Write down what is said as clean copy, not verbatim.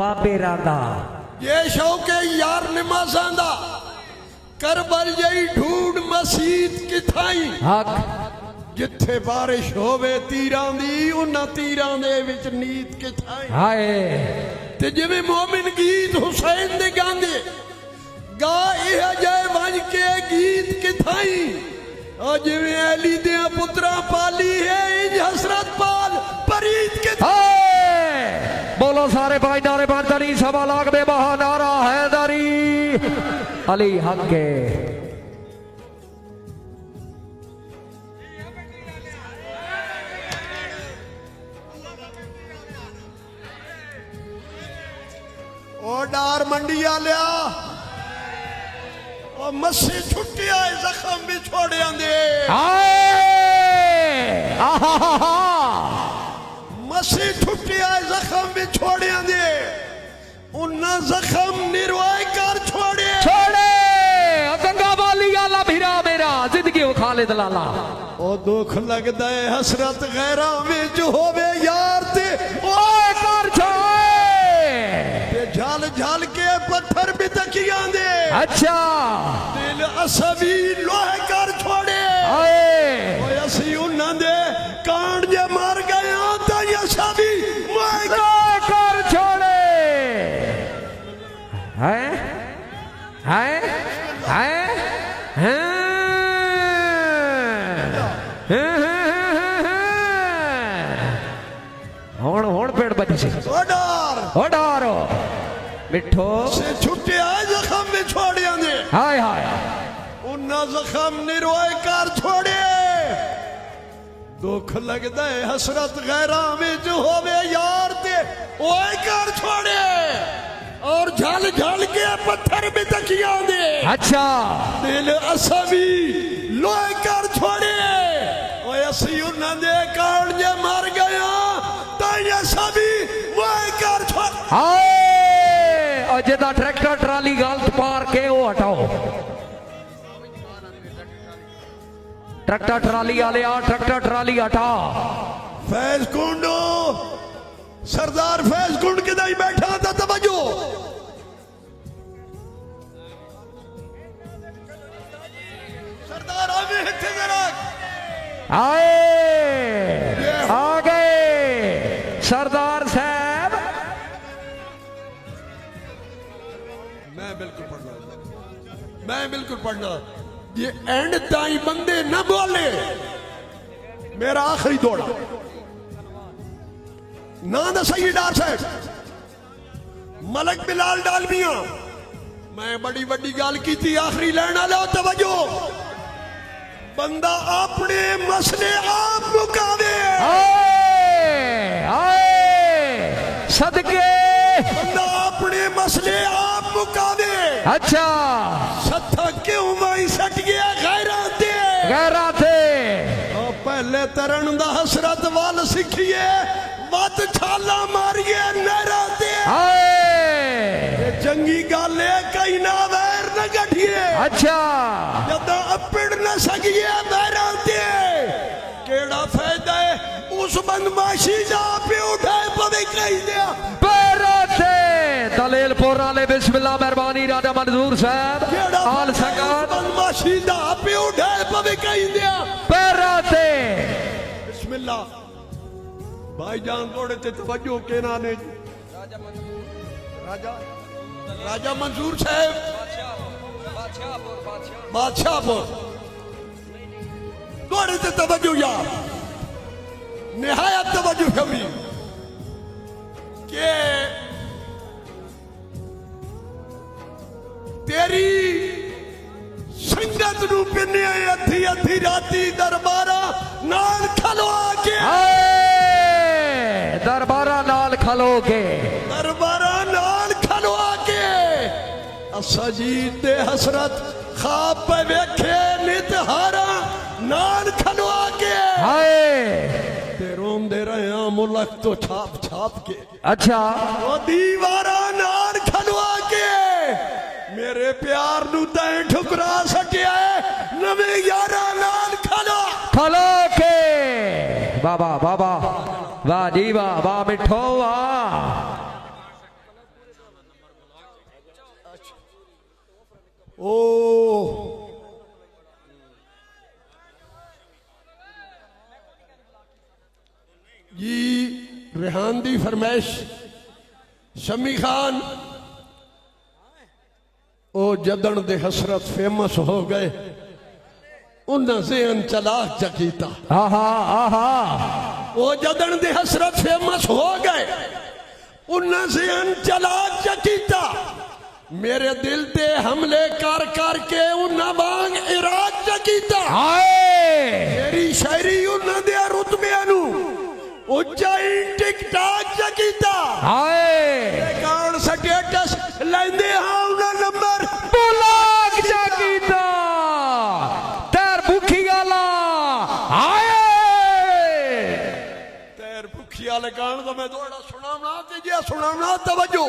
बाबे रांदा ये शौक है यार नमाज़ां दा करबल जई ढूंढ मसीत किथाई हक जिथे बारिश होवे तीरां दी उन्हां तीरां दे विच नीत किथाई हाय ते जिवें मोमिन गीत हुसैन दे गांदे गा इह जय वंज के गीत किथाई और जिवें अली दे पुत्रा पाली है इंज हसरत पाल परीत किथाई बोलो सारे भाई नारे बांधनी सवा लाख में महानारा हैदरी अली हक के ओ डार मंडी आलिया ओ मस्सी छुट्टी आए जख्म भी छोड़ आंदे मस्सी छुट्टी आए जख्म भी छोड़ आंदे उन्ना जख्म निर्वाह कर छोड़े छोड़े गंगा वाली आला भिरा मेरा जिंदगी वो खालिद लाला ओ दुख लगदा है हसरत गैरा विच होवे यार ते ओए कर छोड़े ते झल झल के पत्थर भी तकियां दे अच्छा दिल असबी लोहे कर छोड़े आए ओए असी उन्हां दे कांड जे मार गए तां असबी मैं कर छोड़े हैं हैं हैं हुण हुण पेड़ बची से ओ डारो मिठो से छुट्टे आए जख्म भी छोड़ आंदे हाय हाय उन्ना जख्म निर्वाह कर छोड़े दुख लगदा है हसरत गैरा विच होवे यार ते ओए कर छोड़े और झल झल के पत्थर भी तकियां दे अच्छा दिल असबी लोहे कर छोड़े ओए असी उन्हां दे कांड जे मर गया तां असबी लोहे कर छोड़ हाय और जेदा ट्रैक्टर ट्राली गलत पार के वो हटाओ ट्रैक्टर ट्राली वाले आ ट्रैक्टर ट्राली हटा फैज कुंडो सरदार फैज कुंड के दाई बैठा था तवज्जो सरदार आवे हिथे जरा आए आ गए सरदार साहब मैं बिल्कुल पढ़ना ये एंड ताई बंदे न बोले मेरा आखिरी दौड़ा ना दा सही डार साहब मलक बिलाल डालमिया मैं बड़ी बड़ी गाल की थी आखिरी लाइन वाला तवज्जो बंदा अपने मसले आप मुकावे आए आए सदके बंदा अपने मसले आप मुकावे अच्छा सत्था क्यों माई सट गया गैरा थे पहले तरन दा हसरत वाल सीखिए मत छाला मारिए नहरा दे चंगी गल है कई ना वैर न गठिए अच्छा जदा अपड़ न सकिए नहरा दे केड़ा फायदा है उस बदमाशी जा पे उठाए पवे कही दिया पैराते दलील पोराले बिस्मिल्लाह मेहरबानी राजा मंजूर साहब आल सकात बदमाशी जा पे उठाए पवे कही दिया पैराते बिस्मिल्लाह भाईजान थोड़े ते तवज्जो के नाने राजा मंजूर साहब बादशाहपुर थोड़े ते तवज्जो यार निहायत तवज्जो कभी के तेरी संगत नू पिन्ने अधी अधी राती दरबारा नाल खलवा के दरबारा नाल खलोगे दरबारा नाल खलवा के असजीद दे हसरत खाब पे वेखे नितहारा नाल खलवा के हाय ते रोंदे रहे मुल्क तो छाप छाप के अच्छा वो दीवारा नाल खलवा के मेरे प्यार नू तैं ठुकरा सकिया नवे यारा नाल खलो के बाबा बाबा वाह जी वाह वाह मिठो वाह ओ जी रेहान दी फरमाइश शमी खान ओ जदन दे हसरत फेमस हो गए उन्हें ज़हन चलाक चकीता आहा आहा वो जदन दे हसरत फेमस हो गए उन्हें ज़हन चलाक चकीता मेरे दिल ते हमले कर कर के उन्हें वांग इराक चकीता हाय मेरी शायरी उन्हें दे रुतबे नू उच्चाई टिक टाक चकीता हाय कारण स्टेटस लेंदे हाँ उन्हें नंबर बुलाक जाकीता तेर भुखी गाला हाय तैर भुखिया लगान तो मैं थोड़ा सुनावना ते जे सुनावना तवज्जो